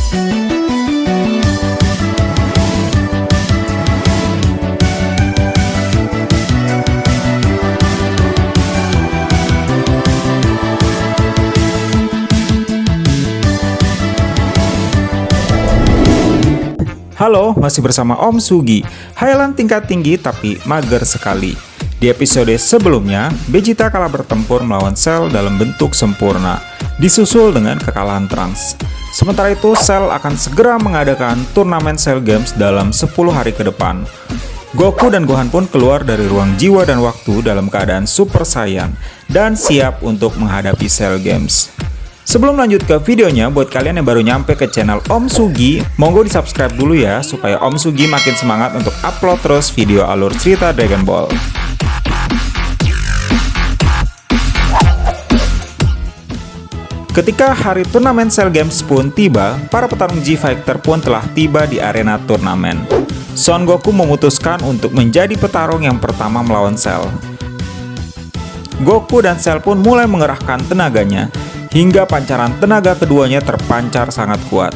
Halo, masih bersama Om Sugi. Hayalan tingkat tinggi tapi mager sekali. Di episode sebelumnya, Vegeta kalah bertempur melawan Cell dalam bentuk sempurna, disusul dengan kekalahan Trunks. Sementara itu, Cell akan segera mengadakan turnamen Cell Games dalam 10 hari ke depan. Goku dan Gohan pun keluar dari ruang jiwa dan waktu dalam keadaan Super Saiyan dan siap untuk menghadapi Cell Games. Sebelum lanjut ke videonya, buat kalian yang baru nyampe ke channel Om Sugi, monggo di subscribe dulu ya, supaya Om Sugi makin semangat untuk upload terus video alur cerita Dragon Ball. Ketika hari turnamen Cell Games pun tiba, para petarung G-Fighter pun telah tiba di arena turnamen. Son Goku memutuskan untuk menjadi petarung yang pertama melawan Cell. Goku dan Cell pun mulai mengerahkan tenaganya, hingga pancaran tenaga keduanya terpancar sangat kuat.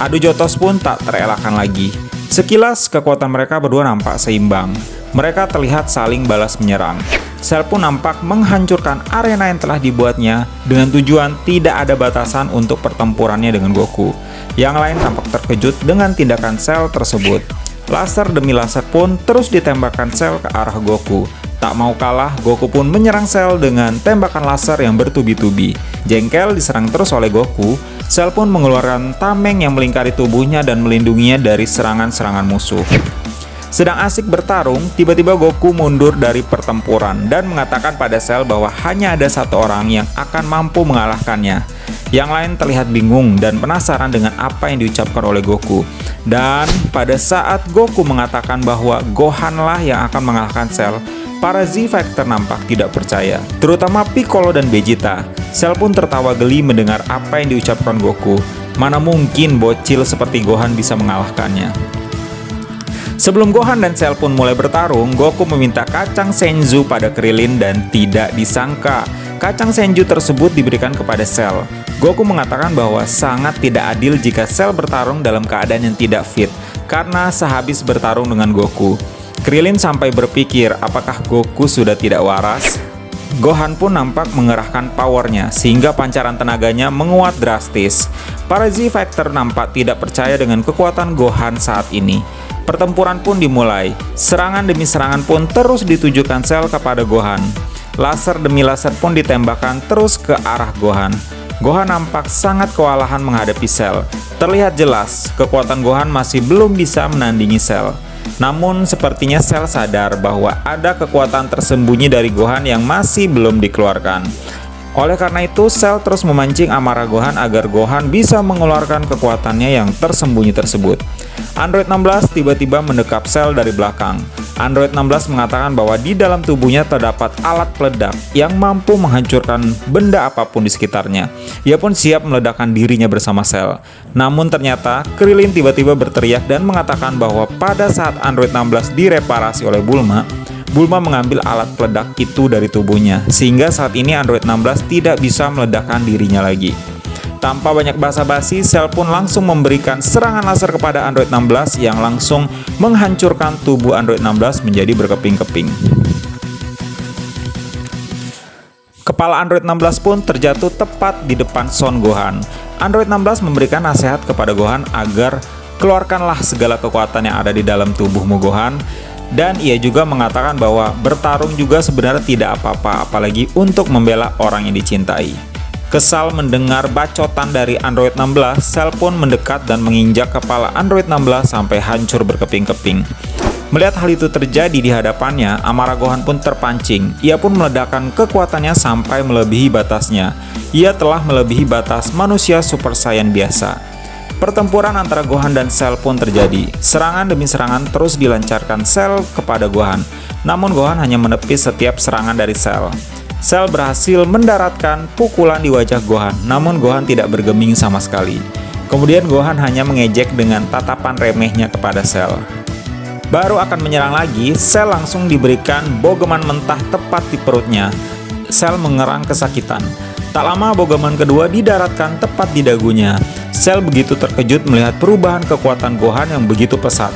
Adu jotos pun tak terelakkan lagi. Sekilas kekuatan mereka berdua nampak seimbang. Mereka terlihat saling balas menyerang. Cell pun nampak menghancurkan arena yang telah dibuatnya dengan tujuan tidak ada batasan untuk pertempurannya dengan Goku. Yang lain tampak terkejut dengan tindakan Cell tersebut. Laser demi laser pun terus ditembakkan Cell ke arah Goku. Tak mau kalah, Goku pun menyerang Cell dengan tembakan laser yang bertubi-tubi. Jengkel diserang terus oleh Goku, Cell pun mengeluarkan tameng yang melingkari tubuhnya dan melindunginya dari serangan-serangan musuh. Sedang asik bertarung, tiba-tiba Goku mundur dari pertempuran dan mengatakan pada Cell bahwa hanya ada satu orang yang akan mampu mengalahkannya. Yang lain terlihat bingung dan penasaran dengan apa yang diucapkan oleh Goku. Dan pada saat Goku mengatakan bahwa Gohanlah yang akan mengalahkan Cell, para Z-Fighter nampak tidak percaya, terutama Piccolo dan Vegeta. Cell pun tertawa geli mendengar apa yang diucapkan Goku. Mana mungkin bocil seperti Gohan bisa mengalahkannya. Sebelum Gohan dan Cell pun mulai bertarung, Goku meminta kacang Senju pada Krillin dan tidak disangka, kacang Senju tersebut diberikan kepada Cell. Goku mengatakan bahwa sangat tidak adil jika Cell bertarung dalam keadaan yang tidak fit, karena sehabis bertarung dengan Goku, Krillin sampai berpikir apakah Goku sudah tidak waras. Gohan pun nampak mengerahkan powernya sehingga pancaran tenaganya menguat drastis. Para Z-Fighter nampak tidak percaya dengan kekuatan Gohan saat ini. Pertempuran pun dimulai. Serangan demi serangan pun terus ditujukan Cell kepada Gohan. Laser demi laser pun ditembakkan terus ke arah Gohan. Gohan nampak sangat kewalahan menghadapi Cell. Terlihat jelas kekuatan Gohan masih belum bisa menandingi Cell. Namun sepertinya Cell sadar bahwa ada kekuatan tersembunyi dari Gohan yang masih belum dikeluarkan. Oleh karena itu, Cell terus memancing amarah Gohan agar Gohan bisa mengeluarkan kekuatannya yang tersembunyi tersebut. Android 16 tiba-tiba mendekap Cell dari belakang. Android 16 mengatakan bahwa di dalam tubuhnya terdapat alat peledak yang mampu menghancurkan benda apapun di sekitarnya. Ia pun siap meledakkan dirinya bersama Cell. Namun ternyata Krillin tiba-tiba berteriak dan mengatakan bahwa pada saat Android 16 direparasi oleh Bulma, Bulma mengambil alat peledak itu dari tubuhnya, sehingga saat ini Android 16 tidak bisa meledakkan dirinya lagi. Tanpa banyak basa-basi, Cell pun langsung memberikan serangan laser kepada Android 16 yang langsung menghancurkan tubuh Android 16 menjadi berkeping-keping. Kepala Android 16 pun terjatuh tepat di depan Son Gohan. Android 16 memberikan nasihat kepada Gohan agar keluarkanlah segala kekuatan yang ada di dalam tubuhmu Gohan. Dan ia juga mengatakan bahwa bertarung juga sebenarnya tidak apa-apa, apalagi untuk membela orang yang dicintai. Kesal mendengar bacotan dari Android 16, Cell pun mendekat dan menginjak kepala Android 16 sampai hancur berkeping-keping. Melihat hal itu terjadi di hadapannya, amarah Gohan pun terpancing. Ia pun meledakkan kekuatannya sampai melebihi batasnya. Ia telah melebihi batas manusia Super Saiyan biasa. Pertempuran antara Gohan dan Cell pun terjadi. Serangan demi serangan terus dilancarkan Cell kepada Gohan. Namun Gohan hanya menepis setiap serangan dari Cell. Cell berhasil mendaratkan pukulan di wajah Gohan, namun Gohan tidak bergeming sama sekali. Kemudian Gohan hanya mengejek dengan tatapan remehnya kepada Cell. Baru akan menyerang lagi, Cell langsung diberikan bogeman mentah tepat di perutnya. Cell mengerang kesakitan. Tak lama Bogoman kedua didaratkan tepat di dagunya. Cell begitu terkejut melihat perubahan kekuatan Gohan yang begitu pesat.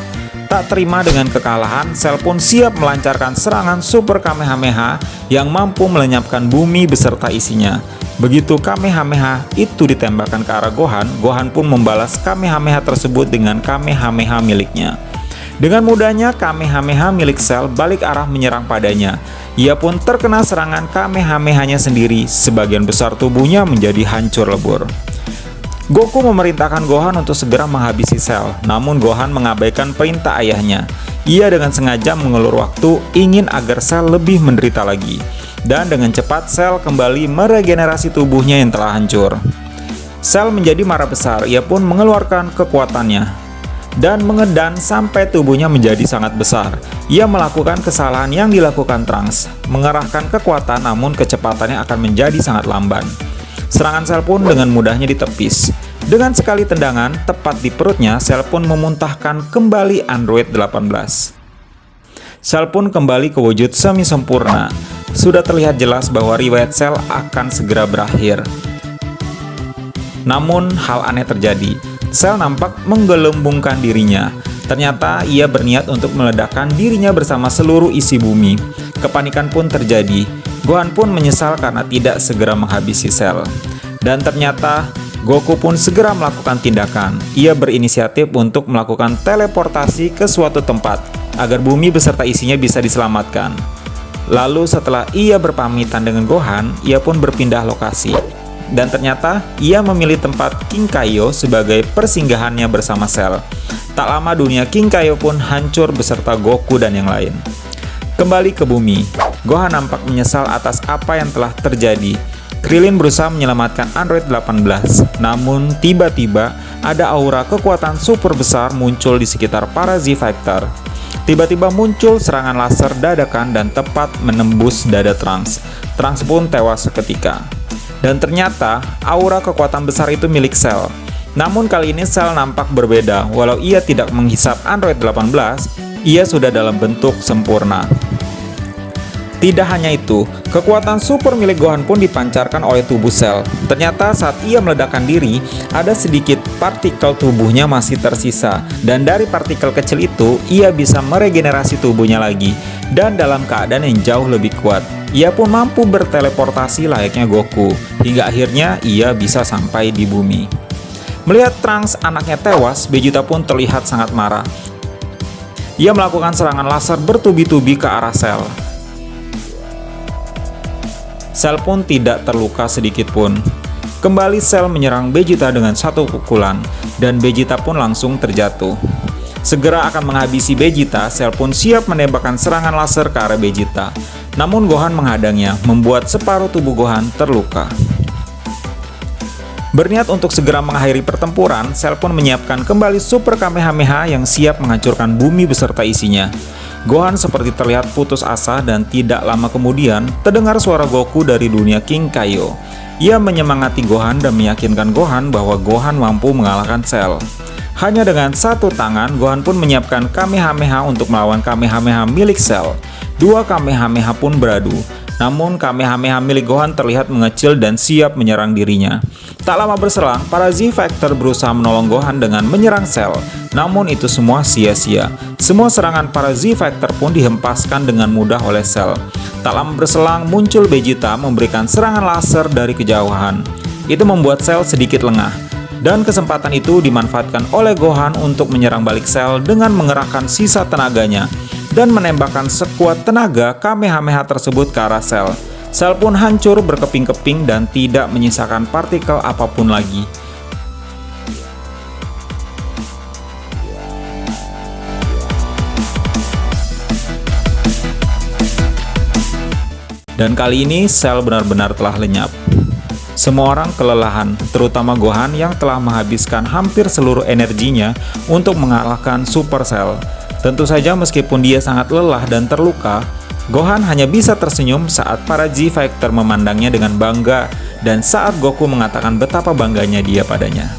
Tak terima dengan kekalahan, Cell pun siap melancarkan serangan Super Kamehameha yang mampu melenyapkan bumi beserta isinya. Begitu Kamehameha itu ditembakkan ke arah Gohan, Gohan pun membalas Kamehameha tersebut dengan Kamehameha miliknya. Dengan mudahnya Kamehameha milik Cell balik arah menyerang padanya. Ia pun terkena serangan Kamehamehanya sendiri, sebagian besar tubuhnya menjadi hancur lebur. Goku memerintahkan Gohan untuk segera menghabisi Cell, namun Gohan mengabaikan perintah ayahnya. Ia dengan sengaja mengulur waktu, ingin agar Cell lebih menderita lagi. Dan dengan cepat Cell kembali meregenerasi tubuhnya yang telah hancur. Cell menjadi marah besar, ia pun mengeluarkan kekuatannya dan mengedan sampai tubuhnya menjadi sangat besar. Ia melakukan kesalahan yang dilakukan Trunks, mengerahkan kekuatan namun kecepatannya akan menjadi sangat lamban. Serangan Cell pun dengan mudahnya ditepis. Dengan sekali tendangan tepat di perutnya, Cell pun memuntahkan kembali Android 18. Cell pun kembali ke wujud semi sempurna. Sudah terlihat jelas bahwa riwayat Cell akan segera berakhir. Namun hal aneh terjadi. Cell nampak menggelembungkan dirinya. Ternyata ia berniat untuk meledakkan dirinya bersama seluruh isi bumi. Kepanikan pun terjadi. Gohan pun menyesal karena tidak segera menghabisi Cell. Dan ternyata Goku pun segera melakukan tindakan. Ia berinisiatif untuk melakukan teleportasi ke suatu tempat agar bumi beserta isinya bisa diselamatkan. Lalu setelah ia berpamitan dengan Gohan, ia pun berpindah lokasi. Dan ternyata ia memilih tempat King Kaio sebagai persinggahannya bersama Cell. Tak lama dunia King Kaio pun hancur beserta Goku dan yang lain. Kembali ke bumi, Gohan nampak menyesal atas apa yang telah terjadi. Krillin berusaha menyelamatkan Android 18, namun tiba-tiba ada aura kekuatan super besar muncul di sekitar para Z-Factor. Tiba-tiba muncul serangan laser dadakan dan tepat menembus dada Trunks. Trunks pun tewas seketika. Dan ternyata aura kekuatan besar itu milik Cell. Namun kali ini Cell nampak berbeda. Walau ia tidak menghisap Android 18, ia sudah dalam bentuk sempurna. Tidak hanya itu, kekuatan super milik Gohan pun dipancarkan oleh tubuh Cell. Ternyata saat ia meledakkan diri, ada sedikit partikel tubuhnya masih tersisa. Dan dari partikel kecil itu, ia bisa meregenerasi tubuhnya lagi. Dan dalam keadaan yang jauh lebih kuat. Ia pun mampu berteleportasi layaknya Goku. Hingga akhirnya ia bisa sampai di bumi. Melihat Trunks anaknya tewas, Vegeta pun terlihat sangat marah. Ia melakukan serangan laser bertubi-tubi ke arah Cell. Cell pun tidak terluka sedikit pun. Kembali Cell menyerang Vegeta dengan satu pukulan, dan Vegeta pun langsung terjatuh. Segera akan menghabisi Vegeta, Cell pun siap menembakkan serangan laser ke arah Vegeta. Namun Gohan menghadangnya, membuat separuh tubuh Gohan terluka. Berniat untuk segera mengakhiri pertempuran, Cell pun menyiapkan kembali Super Kamehameha yang siap menghancurkan bumi beserta isinya. Gohan seperti terlihat putus asa dan tidak lama kemudian terdengar suara Goku dari dunia King Kaio. Ia menyemangati Gohan dan meyakinkan Gohan bahwa Gohan mampu mengalahkan Cell. Hanya dengan satu tangan, Gohan pun menyiapkan Kamehameha untuk melawan Kamehameha milik Cell. Dua Kamehameha pun beradu. Namun Kamehameha milik Gohan terlihat mengecil dan siap menyerang dirinya. Tak lama berselang, para Z-Factor berusaha menolong Gohan dengan menyerang Cell. Namun itu semua sia-sia. Semua serangan para Z-Factor pun dihempaskan dengan mudah oleh Cell. Tak lama berselang, muncul Vegeta memberikan serangan laser dari kejauhan. Itu membuat Cell sedikit lengah. Dan kesempatan itu dimanfaatkan oleh Gohan untuk menyerang balik Cell dengan mengerahkan sisa tenaganya dan menembakkan sekuat tenaga Kamehameha tersebut ke arah Cell. Cell pun hancur berkeping-keping dan tidak menyisakan partikel apapun lagi. Dan kali ini Cell benar-benar telah lenyap. Semua orang kelelahan, terutama Gohan yang telah menghabiskan hampir seluruh energinya untuk mengalahkan Super Cell. Tentu saja meskipun dia sangat lelah dan terluka, Gohan hanya bisa tersenyum saat para Z-Factor memandangnya dengan bangga dan saat Goku mengatakan betapa bangganya dia padanya.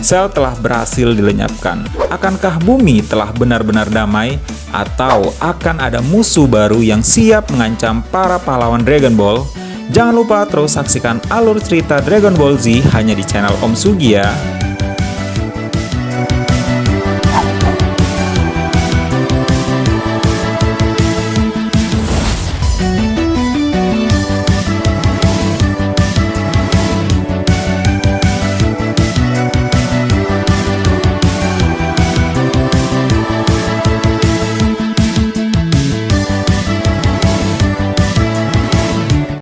Cell telah berhasil dilenyapkan. Akankah bumi telah benar-benar damai? Atau akan ada musuh baru yang siap mengancam para pahlawan Dragon Ball? Jangan lupa terus saksikan alur cerita Dragon Ball Z hanya di channel Om Sugi ya.